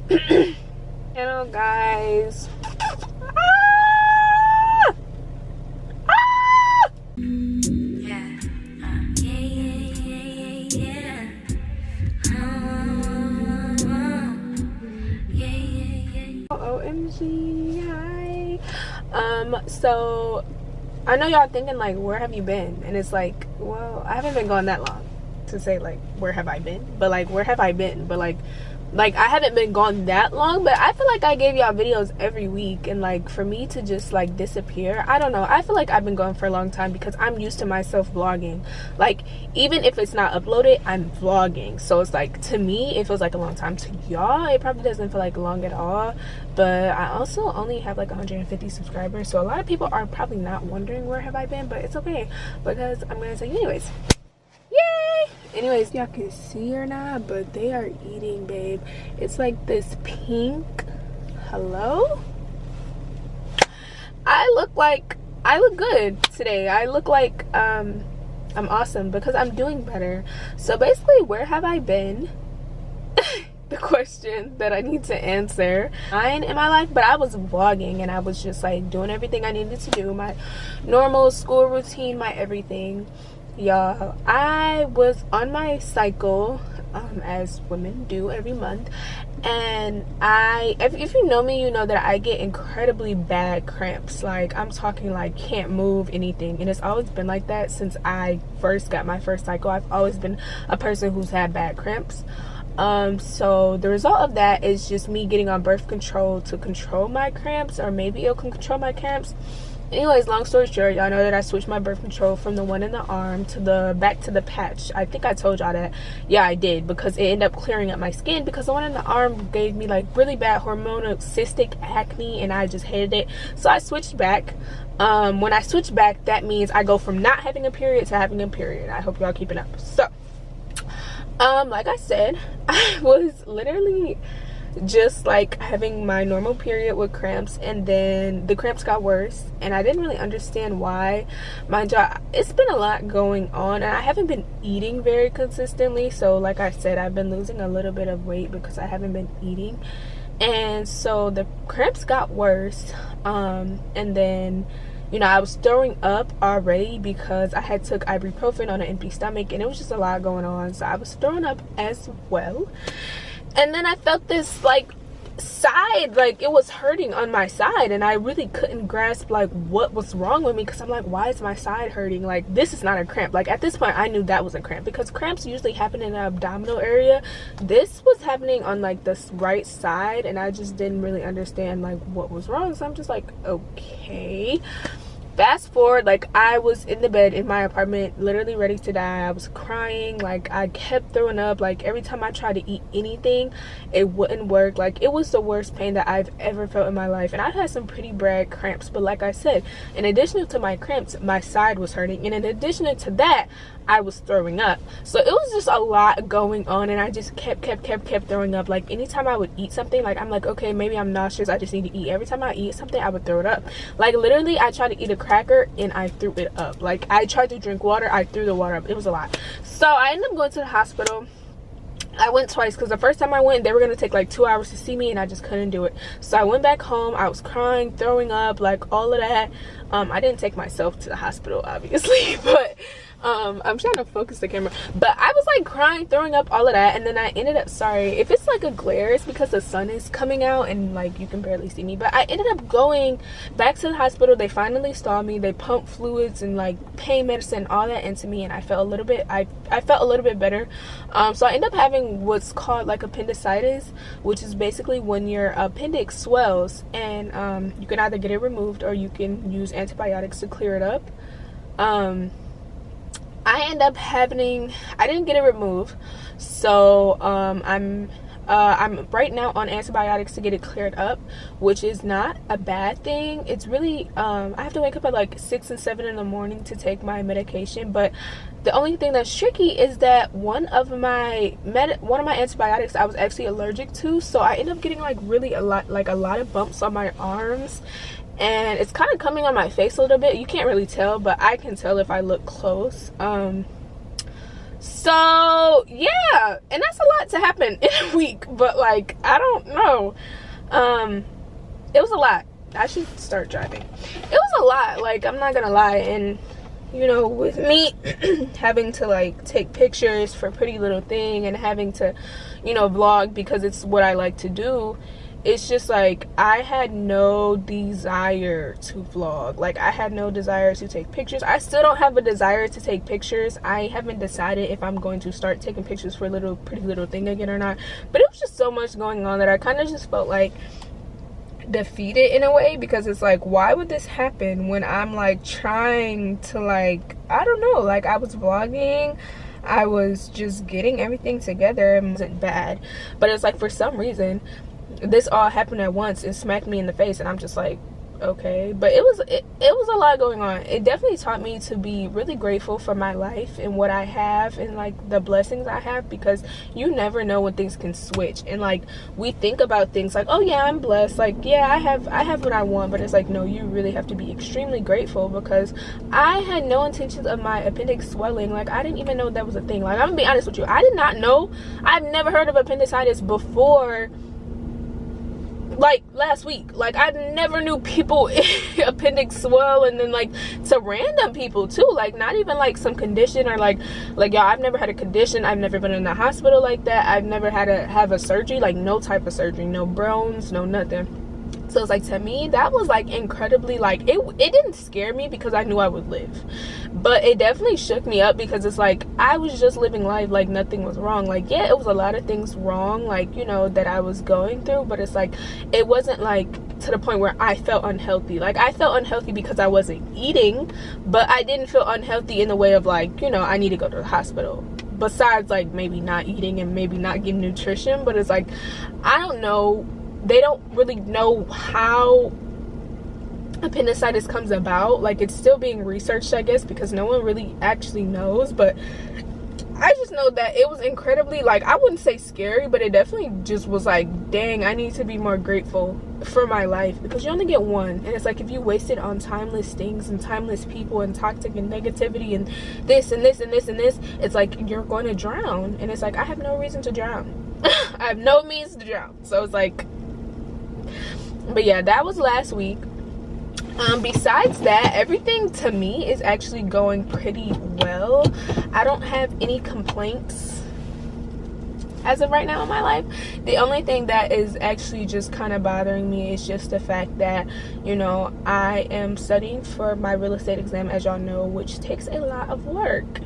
Hello guys. OMG, hi. So I know y'all thinking like, where have you been? And it's like, well, I haven't been gone that long to say like, where have I been? But like, where have I been? But like I haven't been gone that long, but I feel like I gave y'all videos every week, and like for me to just like disappear, I don't know, I feel like I've been gone for a long time because I'm used to myself vlogging. Like even if it's not uploaded, I'm vlogging, so it's like, to me it feels like a long time. To y'all it probably doesn't feel like long at all, but I also only have like 150 subscribers, so a lot of people are probably not wondering where have I been, but it's okay because I'm gonna tell you anyways. Yay! Anyways, y'all can see or not, but they are eating, babe. It's like this pink. Hello? I look good today. I look like I'm awesome because I'm doing better. So basically, where have I been? The question that I need to answer. Mine in my life, but I was vlogging and I was just like doing everything I needed to do, my normal school routine, my everything. Y'all, I was on my cycle, as women do every month, and if you know me, you know that I get incredibly bad cramps. Like I'm talking like can't move anything, and it's always been like that since I first got my first cycle. I've always been a person who's had bad cramps. So the result of that is just me getting on birth control to control my cramps, or maybe it can control my cramps. Anyways, long story short, y'all know that I switched my birth control from the one in the arm to the back to the patch. I think I told y'all that. Yeah, I did, because it ended up clearing up my skin, because the one in the arm gave me like really bad hormonal cystic acne and I just hated it. So I switched back. When I switch back, that means I go from not having a period to having a period. I hope y'all keeping up. So like I said, I was literally just like having my normal period with cramps, and then the cramps got worse and I didn't really understand why. Mind you, it's been a lot going on and I haven't been eating very consistently, so like I said, I've been losing a little bit of weight because I haven't been eating. And so the cramps got worse, and then, you know, I was throwing up already because I had took ibuprofen on an empty stomach, and it was just a lot going on, so I was throwing up as well. And then I felt this like side, like it was hurting on my side, and I really couldn't grasp like what was wrong with me, because I'm like, why is my side hurting? Like, this is not a cramp. Like at this point I knew that was a cramp, because cramps usually happen in the abdominal area. This was happening on like the right side, and I just didn't really understand like what was wrong. So I'm just like, okay. Fast forward, like I was in the bed in my apartment, literally ready to die. I was crying, like I kept throwing up. Like every time I tried to eat anything, it wouldn't work. Like it was the worst pain that I've ever felt in my life. And I've had some pretty bad cramps, but like I said, in addition to my cramps, my side was hurting, and in addition to that, I was throwing up. So it was just a lot going on, and I just kept throwing up. Like anytime I would eat something, like I'm like, okay, maybe I'm nauseous, I just need to eat. Every time I eat something, I would throw it up. Like literally, I tried to eat a cracker and I threw it up. Like I tried to drink water, I threw the water up. It was a lot. So I ended up going to the hospital. I went twice, because the first time I went, they were going to take like 2 hours to see me, and I just couldn't do it. So I went back home. I was crying, throwing up, like all of that. I didn't take myself to the hospital, obviously, but I'm trying to focus the camera. But I was like crying, throwing up, all of that, and then I ended up, sorry if it's like a glare, it's because the sun is coming out and like you can barely see me. But I ended up going back to the hospital. They finally saw me. They pumped fluids and like pain medicine, all that into me, and I felt a little bit, I felt a little bit better. So I ended up having what's called like appendicitis, which is basically when your appendix swells, and you can either get it removed or you can use antibiotics to clear it up. I end up having, I didn't get it removed, so I'm right now on antibiotics to get it cleared up, which is not a bad thing. It's really I have to wake up at like 6 and 7 in the morning to take my medication, but the only thing that's tricky is that one of my antibiotics I was actually allergic to, so I end up getting like really a lot of bumps on my arms, and it's kind of coming on my face a little bit. You can't really tell, but I can tell if I look close. So yeah, and that's a lot to happen in a week, but like I don't know, it was a lot. I should start driving. It was a lot, like I'm not gonna lie. And you know, with me having to like take pictures for Pretty Little Thing and having to, you know, vlog because it's what I like to do, it's just like I had no desire to vlog. Like I had no desire to take pictures. I still don't have a desire to take pictures. I haven't decided if I'm going to start taking pictures for Pretty Little Thing again or not, but it was just so much going on that I kind of just felt like defeated in a way, because it's like, why would this happen when I'm like trying to, like, I don't know, like I was vlogging, I was just getting everything together. It wasn't bad, but it's like for some reason this all happened at once and smacked me in the face, and I'm just like, okay. But it was a lot going on. It definitely taught me to be really grateful for my life and what I have and like the blessings I have, because you never know when things can switch. And like we think about things like, oh yeah, I'm blessed, like yeah, I have what I want, but it's like, no, you really have to be extremely grateful, because I had no intentions of my appendix swelling. Like I didn't even know that was a thing. Like I'm gonna be honest with you, I did not know. I've never heard of appendicitis before like last week. Like I never knew people appendix swell, and then like to random people too, like not even like some condition or like y'all, I've never had a condition, I've never been in the hospital like that, I've never had to have a surgery, like no type of surgery, no bones, no nothing. So it's like, to me that was like incredibly, like it didn't scare me because I knew I would live, but it definitely shook me up, because it's like I was just living life like nothing was wrong. Like yeah, it was a lot of things wrong, like, you know, that I was going through, but it's like it wasn't like to the point where I felt unhealthy. Like I felt unhealthy because I wasn't eating, but I didn't feel unhealthy in the way of like, you know, I need to go to the hospital, besides like maybe not eating and maybe not getting nutrition. But it's like, I don't know, they don't really know how appendicitis comes about. Like it's still being researched, I guess, because no one really actually knows. But I just know that it was incredibly, like, I wouldn't say scary, but it definitely just was like, dang, I need to be more grateful for my life, because you only get one. And it's like, if you waste it on timeless things and timeless people and toxic and negativity and this and this and this and this, it's like you're going to drown. And it's like, I have no reason to drown. I have no means to drown. So it's like, but yeah, that was last week. Besides that, everything to me is actually going pretty well. I don't have any complaints as of right now in my life. The only thing that is actually just kind of bothering me is just the fact that, you know, I am studying for my real estate exam, as y'all know, which takes a lot of work.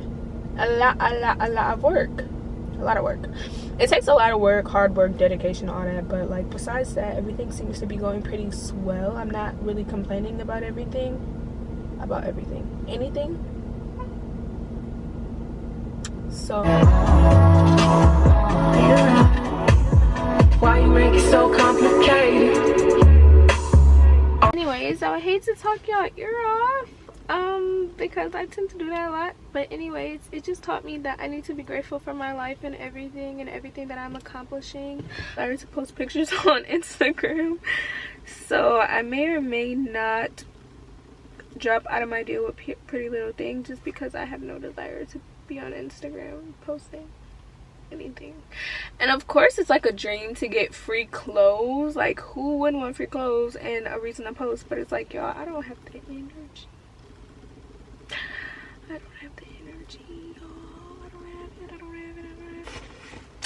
A lot of work. A lot of work. It takes a lot of work, hard work, dedication, all that. But like besides that, everything seems to be going pretty swell. I'm not really complaining about everything. Anything. So yeah. Why you make it so complicated? Anyways, I would hate to talk y'all ear off, because I tend to do that a lot. But anyways, it just taught me that I need to be grateful for my life and everything that I'm accomplishing. I started to post pictures on Instagram, so I may or may not drop out of my deal with Pretty Little Thing, just because I have no desire to be on Instagram posting anything. And of course it's like a dream to get free clothes. Like who wouldn't want free clothes and a reason to post? But it's like, y'all, I don't have the energy.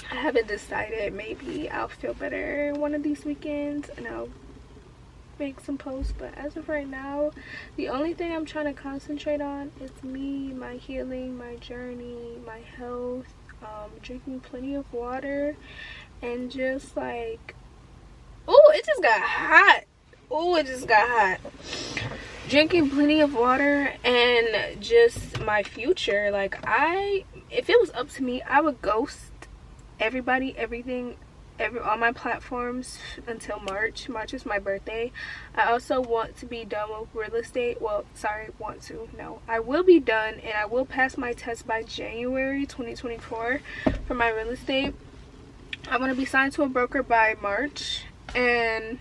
I haven't decided. Maybe I'll feel better one of these weekends and I'll make some posts, but as of right now, the only thing I'm trying to concentrate on is me, my healing, my journey, my health, drinking plenty of water, and just like, oh, it just got hot. Drinking plenty of water and just my future. Like if it was up to me, I would ghost everybody, everything, on my platforms until March. March is my birthday. I also want to be done with real estate. Well, sorry, no, I will be done, and I will pass my test by January 2024 for my real estate. I want to be signed to a broker by March, and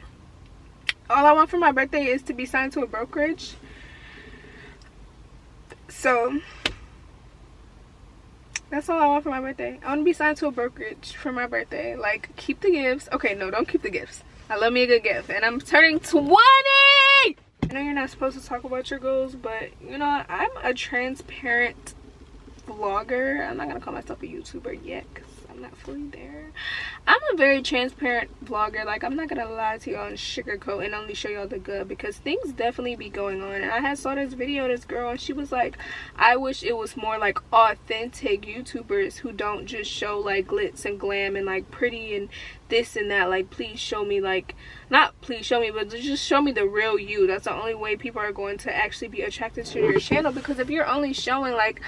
all I want for my birthday is to be signed to a brokerage. So That's all I want for my birthday. I want to be signed to a brokerage for my birthday. Like, keep the gifts. Okay, no, don't keep the gifts. I love me a good gift. And I'm turning 20! I know you're not supposed to talk about your goals, but you know, I'm a transparent vlogger. I'm not gonna call myself a YouTuber yet because I'm not fully there. I'm a very transparent vlogger. Like, I'm not gonna lie to y'all and sugarcoat and only show y'all the good, because things definitely be going on. And I had saw this video of this girl and she was like, I wish it was more like authentic YouTubers who don't just show like glitz and glam and like pretty and this and that. Like, please show me, like, not please show me, but just show me the real you. That's the only way people are going to actually be attracted to your channel. Because if you're only showing like,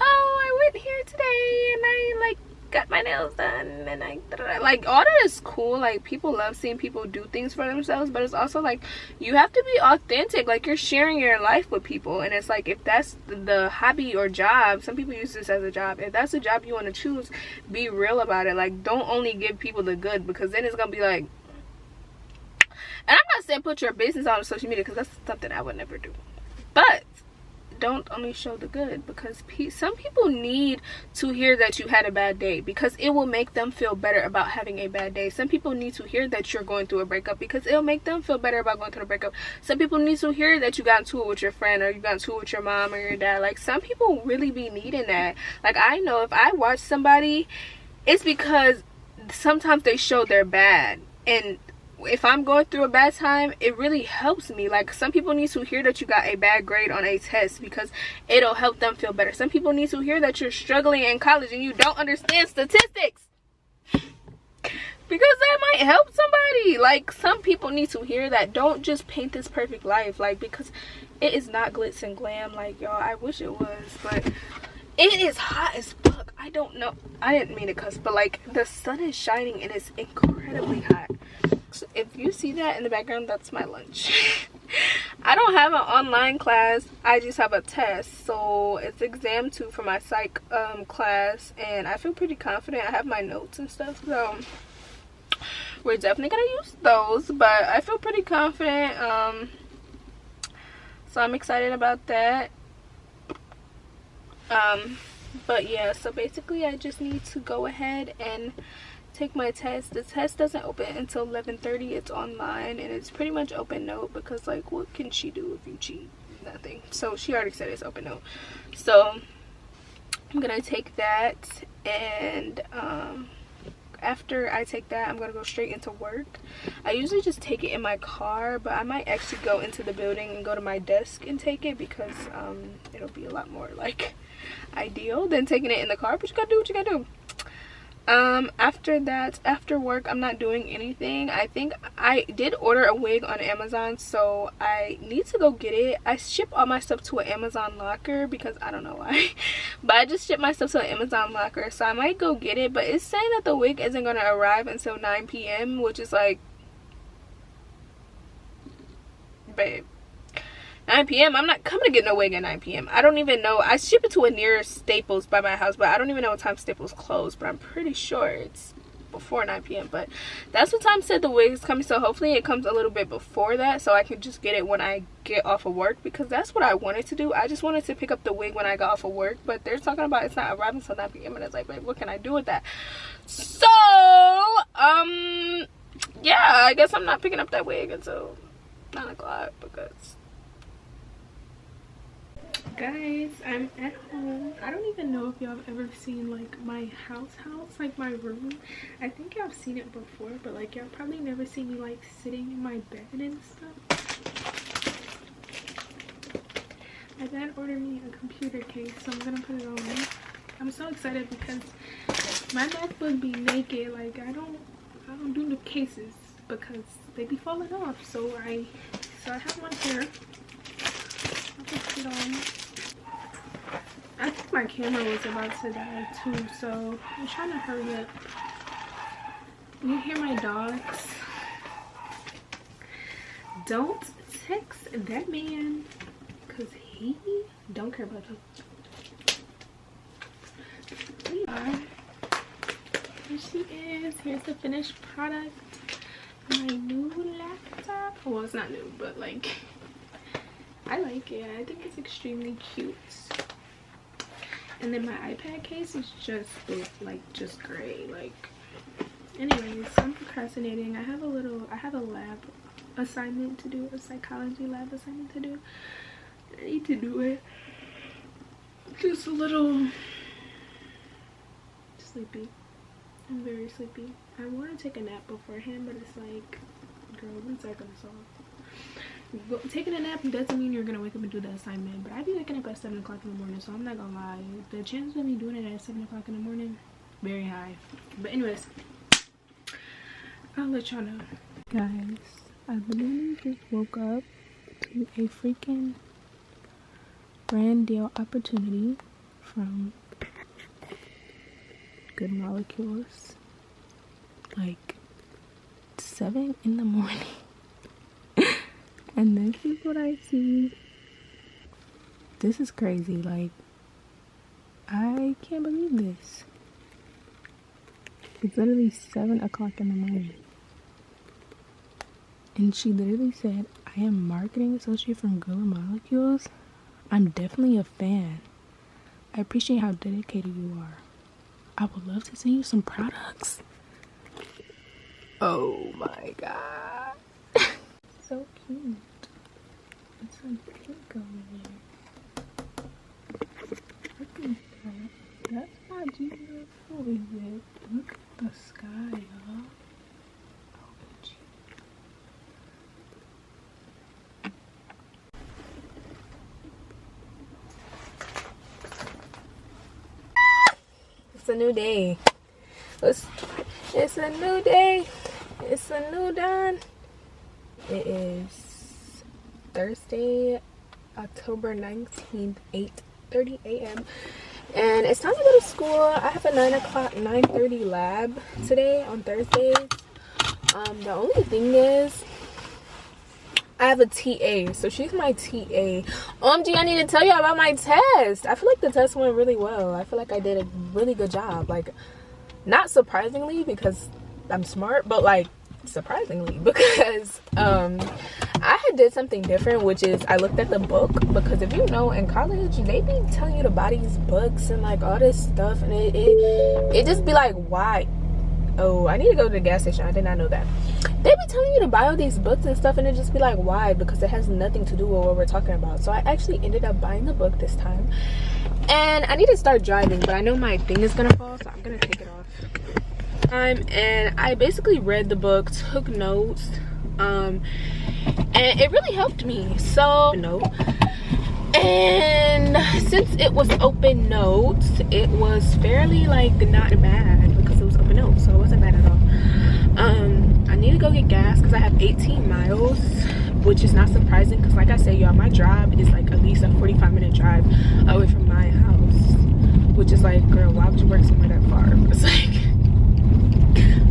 oh, I went here today and I like got my nails done and I like, all that is cool. Like, people love seeing people do things for themselves, but it's also like, you have to be authentic. Like, you're sharing your life with people, and it's like, if that's the hobby or job, some people use this as a job, if that's a job you want to choose, be real about it. Like, don't only give people the good, because then it's gonna be like, and I'm not saying put your business on social media, because that's something I would never do, but don't only show the good, because some people need to hear that you had a bad day, because it will make them feel better about having a bad day. Some people need to hear that you're going through a breakup, because it'll make them feel better about going through a breakup. Some people need to hear that you got into it with your friend, or you got into it with your mom or your dad. Like, some people really be needing that. Like, I know if I watch somebody, it's because sometimes they show they're bad, and if I'm going through a bad time, it really helps me. Like, some people need to hear that you got a bad grade on a test, because it'll help them feel better. Some people need to hear that you're struggling in college and you don't understand statistics, because that might help somebody. Like, some people need to hear that. Don't just paint this perfect life, like, because it is not glitz and glam. Like, y'all, I wish it was, but it is hot as fuck. I don't know, I didn't mean to cuss, but like, the sun is shining and it's incredibly hot. So if you see that in the background, that's my lunch. I don't have an online class, I just have a test. So it's exam 2 for my psych class, and I feel pretty confident. I have my notes and stuff, so we're definitely gonna use those, but I feel pretty confident. So I'm excited about that. But yeah, so basically I just need to go ahead and take my test. The test doesn't open until 11:30. It's online, and it's pretty much open note, because like, what can she do if you cheat? Nothing. So she already said it's open note. So I'm gonna take that, and after I take that, I'm gonna go straight into work. I usually just take it in my car, but I might actually go into the building and go to my desk and take it, because it'll be a lot more like ideal than taking it in the car. But you gotta do what you gotta do. After that, after work, I'm not doing anything. I think I did order a wig on Amazon, so I need to go get it. I ship all my stuff to an Amazon locker, because I don't know why, but I just shipped my stuff to an Amazon locker, so I might go get it. But it's saying that the wig isn't going to arrive until 9 p.m, which is like, babe, 9 p.m, I'm not coming to get no wig at 9 p.m. I don't even know. I ship it to a near Staples by my house, but I don't even know what time Staples closed, but I'm pretty sure it's before 9 p.m. But that's what time said the wig is coming, so hopefully it comes a little bit before that, so I can just get it when I get off of work, because that's what I wanted to do. I just wanted to pick up the wig when I got off of work, but they're talking about it's not arriving until 9 p.m, and it's like, babe, what can I do with that? So yeah, I guess I'm not picking up that wig until 9 o'clock, because guys, I'm at home. I don't even know if y'all have ever seen like my house, like my room. I think y'all have seen it before, but like, y'all probably never seen me like sitting in my bed and stuff. My dad ordered me a computer case, so I'm gonna put it on. I'm so excited because my neck would be naked. Like, I don't do the cases because they be falling off. So I have one here. I'll just put it on. I think my camera was about to die too, so I'm trying to hurry up. You hear my dogs? Don't text that man, because he don't care about you. Here she is. Here's the finished product. My new laptop. Well, it's not new, but like, I like it. I think it's extremely cute. And then my iPad case is just just gray. Like, anyways, I'm procrastinating. I have a lab assignment to do, a psychology lab assignment to do. I need to do it. Just a little sleepy. I'm very sleepy. I want to take a nap beforehand, but it's like, girl, when's that gonna solve? Taking a nap doesn't mean you're gonna wake up and do the assignment, but I be waking up at 7 o'clock in the morning, so I'm not gonna lie. The chances of me doing it at 7 o'clock in the morning, very high. But anyways, I'll let y'all know. Guys, I literally just woke up to a freaking brand deal opportunity from Good Molecules. Like 7 in the morning. And this is what I see. This is crazy. Like, I can't believe this. It's literally 7 o'clock in the morning. And she literally said, I am marketing associate from Good Molecules. I'm definitely a fan. I appreciate how dedicated you are. I would love to send you some products. Oh my god. So cute. It's like pink over there. Look at that. That's not beautiful, is it? Look at the sky, y'all. It's a new day. It's a new day. It's a new dawn. It is Thursday, October 19th, 8:30 a.m. And it's time to go to school. I have a 9:30 lab today on Thursdays. The only thing is, I have a TA, so she's my TA. OMG, I need to tell you about my test. I feel like the test went really well. I feel like I did a really good job. Like, not surprisingly because I'm smart, but like surprisingly because I had did something different, which is I looked at the book, because if you know, in college they be telling you to buy these books and like all this stuff, and it just be like, why? Oh, I need to go to the gas station. I did not know that. They be telling you to buy all these books and stuff, and it just be like, why? Because it has nothing to do with what we're talking about. So I actually ended up buying the book this time. And I need to start driving, but I know my thing is gonna fall, so I'm gonna take it off. And I basically read the book, took notes, and it really helped me. So, and since it was open notes, it was fairly like not bad because it was open notes, so it wasn't bad at all. I need to go get gas because I have 18 miles, which is not surprising because, like I said, y'all, my drive is like at least a 45-minute drive away from my house, which is like, girl, why would you work somewhere that far? It's like,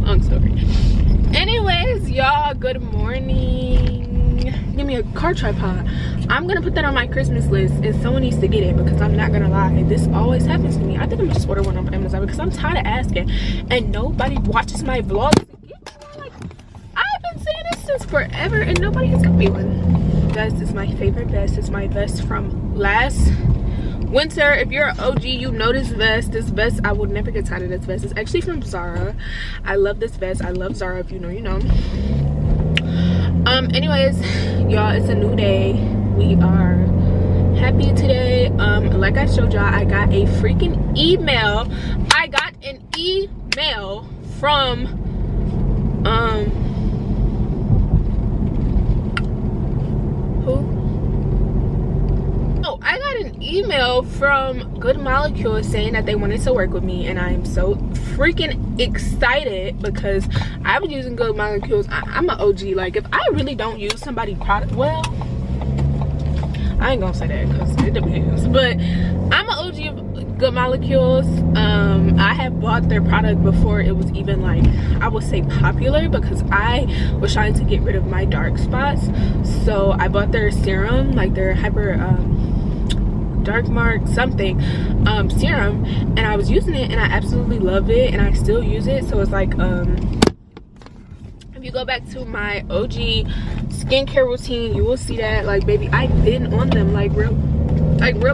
long story. Anyways, y'all, good morning. Give me a car tripod. I'm gonna put that on my Christmas list, and someone needs to get it because I'm not gonna lie, this always happens to me. I think I'm just order one on Amazon because I'm tired of asking and nobody watches my vlogs. Like, I've been saying this since forever and nobody has got me one. Guys, this is my favorite vest. It's my vest from last winter. If you're an OG, you know this vest. This vest, I will never get tired of this vest. It's actually from Zara. I love this vest. I love Zara. If you know, you know. Anyways, y'all, it's a new day. We are happy today. Like I showed y'all, I got a freaking email. I got an email from I got an email from Good Molecules saying that they wanted to work with me, and I am so freaking excited because I've been using Good Molecules. I'm an OG. Like, if I really don't use somebody's product, well, I ain't gonna say that because it depends, but I'm an OG of Good Molecules. I have bought their product before it was even, like, I would say popular, because I was trying to get rid of my dark spots. So I bought their serum, like their hyper dark mark something serum, and I was using it and I absolutely love it, and I still use it. So it's like, if you go back to my OG skincare routine, you will see that, like, baby, I've been on them like real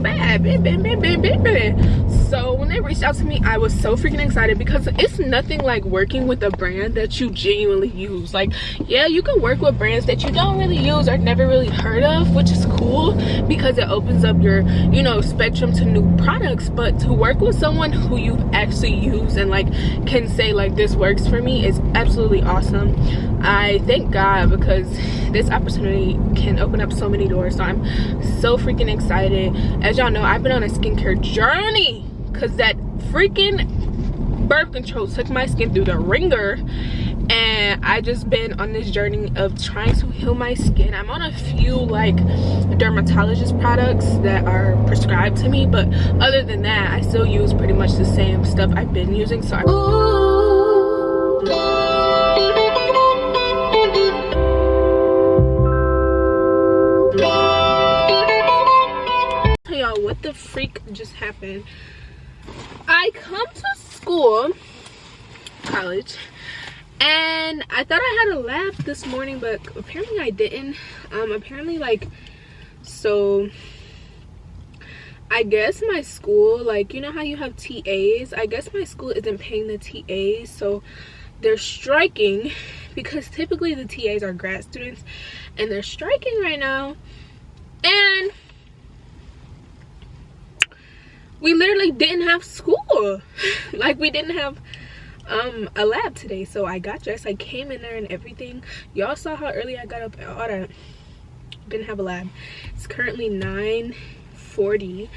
bad, baby. So when they reached out to me, I was so freaking excited because it's nothing like working with a brand that you genuinely use. Like, yeah, you can work with brands that you don't really use or never really heard of, which is cool because it opens up your, you know, spectrum to new products. But to work with someone who you've actually used and like can say like this works for me is absolutely awesome. I thank God because this opportunity can open up so many doors. So I'm so freaking excited. As y'all know, I've been on a skincare journey because that freaking birth control took my skin through the ringer, and I just been on this journey of trying to heal my skin. I'm on a few like dermatologist products that are prescribed to me, but other than that I still use pretty much the same stuff I've been using. So y'all, what the freak just happened? I come to college, and I thought I had a lab this morning, but apparently I didn't. Apparently, like, so I guess my school, like, you know how you have TAs? I guess my school isn't paying the TAs, so they're striking because typically the TAs are grad students, and they're striking right now. And we literally didn't have school. Like, we didn't have a lab today. So I got dressed, I came in there and everything. Y'all saw how early I got up and all that. Didn't have a lab. It's currently 9:40,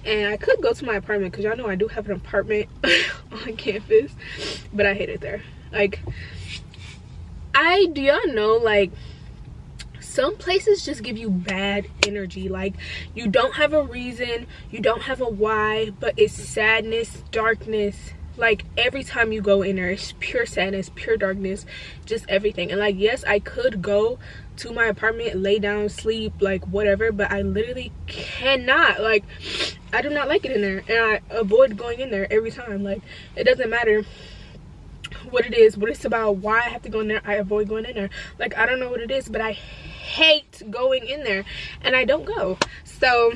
and I could go to my apartment because y'all know I do have an apartment on campus, but I hate it there. Like, do y'all know, like, some places just give you bad energy. Like, you don't have a reason, you don't have a why, but it's sadness, darkness. Like, every time you go in there, it's pure sadness, pure darkness, just everything. And like, yes, I could go to my apartment, lay down, sleep, like whatever, but I literally cannot. Like, I do not like it in there, and I avoid going in there every time. Like, it doesn't matter what it is, what it's about, why I have to go in there, I avoid going in there. Like, I don't know what it is, but I hate going in there, and I don't go. So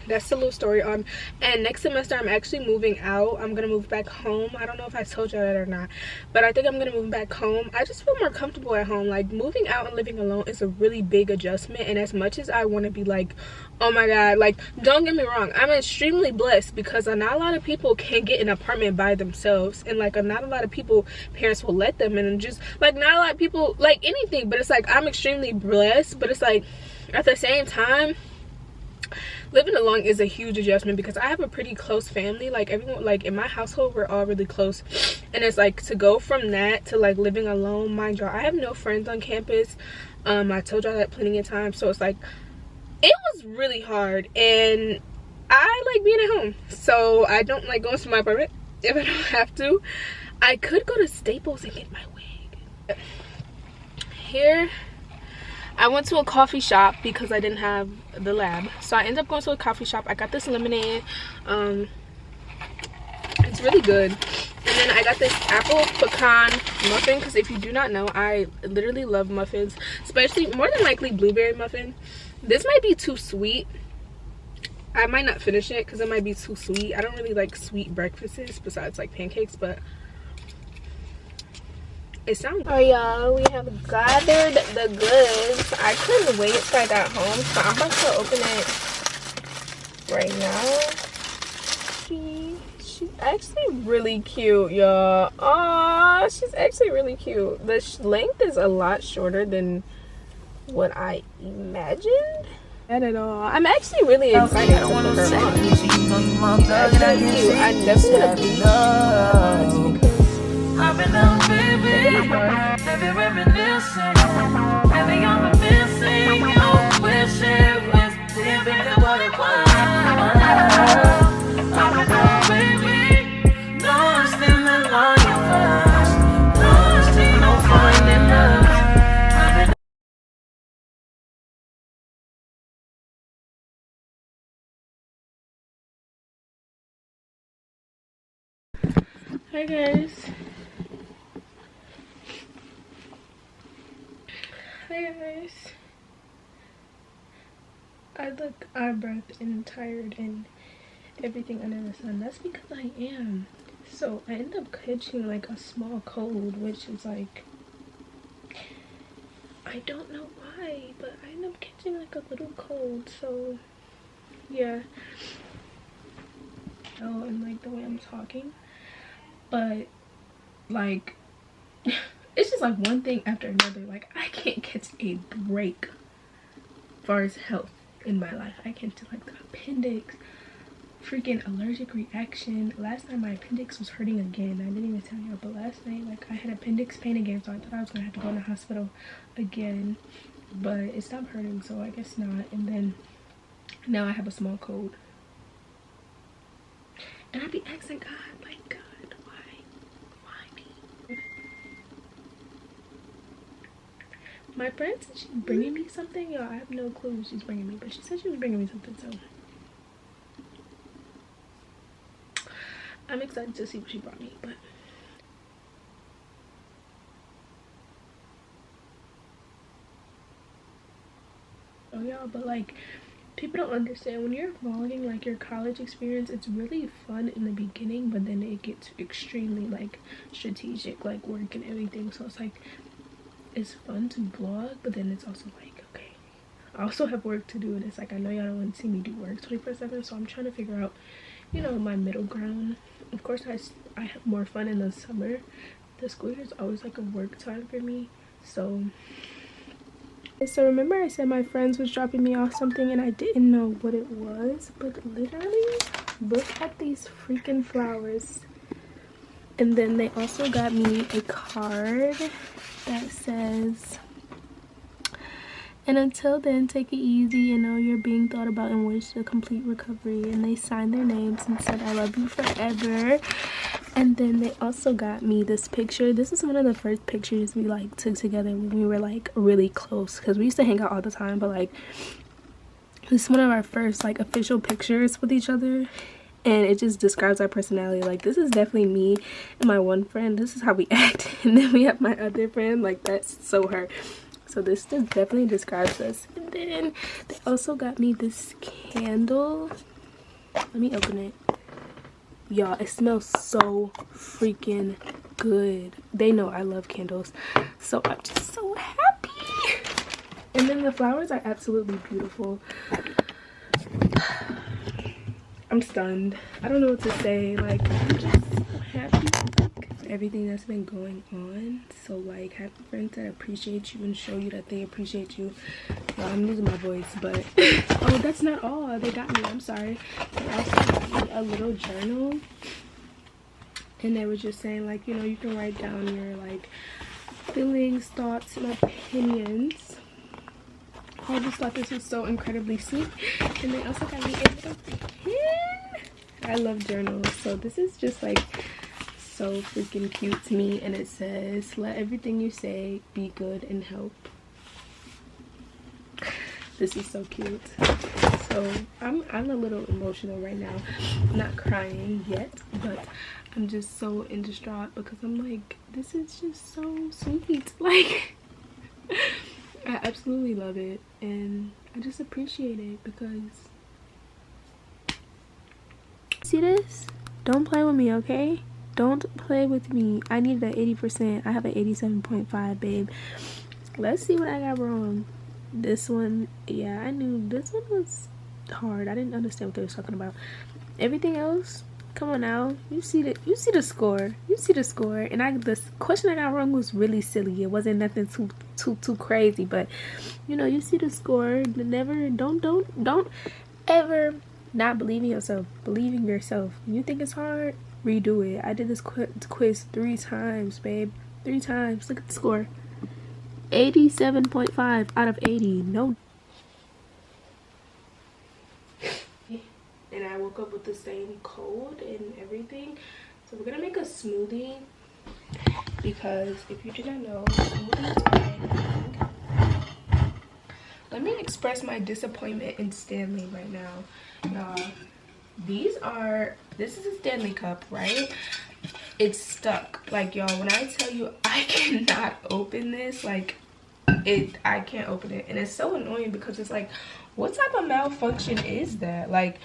that's the little story on. And next semester I'm actually moving out. I'm gonna move back home. I don't know if I told y'all that or not, but I think I'm gonna move back home. I just feel more comfortable at home. Like, moving out and living alone is a really big adjustment, and as much as I want to be like, oh my god, like, don't get me wrong, I'm extremely blessed because not a lot of people can get an apartment by themselves, and like, not a lot of people, parents will let them, and just like, not a lot of people like anything. But it's like, I'm extremely blessed, but it's like, at the same time, living alone is a huge adjustment because I have a pretty close family. Like, everyone, like, in my household, we're all really close, and it's like, to go from that to like living alone, mind y'all, I have no friends on campus. I told y'all that plenty of times. So it's like, it was really hard, and I like being at home, so I don't like going to my apartment if I don't have to. I could go to Staples and get my wig. Here I went to a coffee shop because I didn't have the lab, so I ended up going to a coffee shop. I got this lemonade. It's really good. And then I got this apple pecan muffin because if you do not know, I literally love muffins, especially more than likely blueberry muffin. This might be too sweet. I might not finish it because it might be too sweet. I don't really like sweet breakfasts besides like pancakes, but it sounds good. Alright, y'all, we have gathered the goods. I couldn't wait till I got home, so I'm about to open it right now. She's actually really cute, y'all. Aw, she's actually really cute. The length is a lot shorter than what I imagined. Not at all. I'm actually really excited to put her on. She's actually cute. I definitely want to bleach because I've been down, baby, reminiscing. Baby, I'm missing your wishes with different what it was. I've been down, baby, lost in the universe, lost in no finding love. Hi guys. Hi guys. I look out of breath and tired and everything under the sun. That's because I am. So I end up catching like a small cold, which is like, I don't know why, but I end up catching like a little cold. So yeah. Oh, and like the way I'm talking, but like it's just like one thing after another. Like I can't catch a break as far as health in my life. I can't do like the appendix, freaking allergic reaction. Last time my appendix was hurting again. I didn't even tell y'all, but last night like I had appendix pain again, so I thought I was gonna have to go in the hospital again, but it stopped hurting, so I guess not. And then now I have a small cold, and I be asking God, like, God, why me? My friend said she's bringing me something. Y'all, I have no clue what she's bringing me, but she said she was bringing me something, so I'm excited to see what she brought me. But oh y'all, but like people don't understand, when you're vlogging like your college experience, it's really fun in the beginning, but then it gets extremely like strategic, like work and everything. So it's like, it's fun to vlog, but then it's also like, okay, I also have work to do, and it's like, I know y'all don't want to see me do work 24/7, so I'm trying to figure out, you know, my middle ground. Of course I have more fun in the summer. The school year is always like a work time for me. So remember I said my friends was dropping me off something and I didn't know what it was, but literally look at these freaking flowers. And then they also got me a card that says, and until then, take it easy and know you're being thought about and wish a complete recovery. And they signed their names and said, I love you forever. And then they also got me this picture. This is one of the first pictures we like took together when we were like really close, because we used to hang out all the time, but like this is one of our first like official pictures with each other, and it just describes our personality. Like this is definitely me and my one friend. This is how we act. And then we have my other friend, like that's so her. So this just definitely describes us. And then they also got me this candle. Let me open it. Y'all, it smells so freaking good. They know I love candles, so I'm just so happy. And then the flowers are absolutely beautiful. I'm stunned. I don't know what to say. Like, I'm just so happy for everything that's been going on. So like, have friends that appreciate you and show you that they appreciate you. Well, I'm losing my voice, but oh, that's not all they got me. I'm sorry. They also got me a little journal, and they were just saying like, you know, you can write down your like feelings, thoughts, and opinions. I just thought this was so incredibly sweet. And they also got me a little pen. I love journals, so this is just like so freaking cute to me. And it says, let everything you say be good and help. This is so cute. So I'm a little emotional right now. I'm not crying yet, but I'm just so distraught because I'm like, this is just so sweet. Like, I absolutely love it, and I just appreciate it because, see this? Don't play with me, okay? Don't play with me. I needed an 80%. I have an 87.5, babe. Let's see what I got wrong. This one, yeah, I knew this one was hard. I didn't understand what they was talking about. Everything else, come on now, you see the score. And the question I got wrong was really silly. It wasn't nothing too crazy, but you know, you see the score. Don't ever not believe in yourself. Believe in yourself. When you think it's hard, redo it. I did this quiz 3 times, babe. 3 times. Look at the score. 87.5 out of 80. No. And I woke up with the same cold and everything. So we're gonna make a smoothie, because if you didn't know, smoothies are my thing. Let me express my disappointment in Stanley right now. This is a Stanley cup, right? It's stuck. Like, y'all, when I tell you I cannot open this, like, I can't open it. And it's so annoying because it's like, what type of malfunction is that? Like,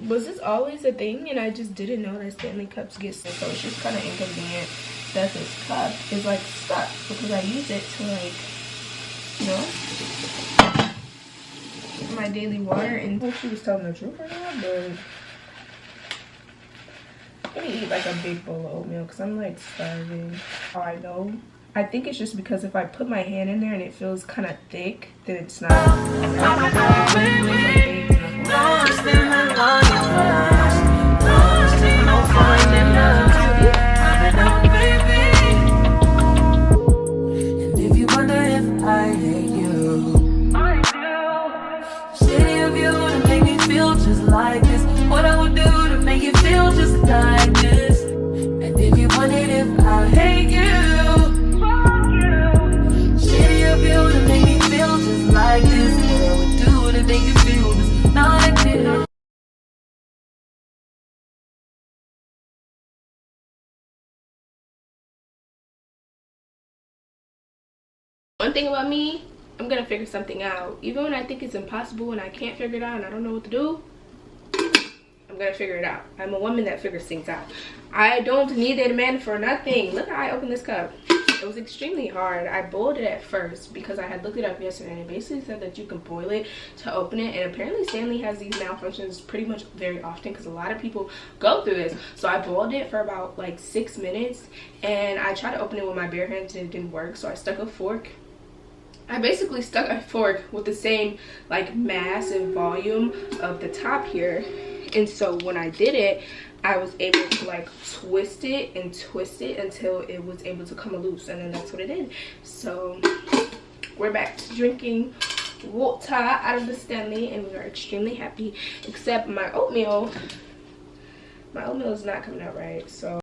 Was this always a thing and I just didn't know that Stanley cups get stuck? So it's just kind of inconvenient that this cup is like stuck because I use it to, like, you know, my daily water. And I hope she was telling the truth or not, but I'm gonna eat like a big bowl of oatmeal because I'm like starving. Oh, I know. I think it's just because if I put my hand in there and it feels kind of thick, then it's not. One thing about me, I'm gonna figure something out. Even when I think it's impossible and I can't figure it out and I don't know what to do, I'm gonna figure it out. I'm a woman that figures things out. I don't need a man for nothing. Look how I opened this cup. It was extremely hard. I boiled it at first because I had looked it up yesterday and it basically said that you can boil it to open it, and apparently Stanley has these malfunctions pretty much very often because a lot of people go through this. So I boiled it for about like 6 minutes and I tried to open it with my bare hands and it didn't work, so I stuck a fork. I basically stuck a fork with the same like mass and volume of the top here, and so when I did it, I was able to like twist it and twist it until it was able to come loose, and then that's what it did. So we're back to drinking water out of the Stanley and we are extremely happy, except my oatmeal is not coming out right. So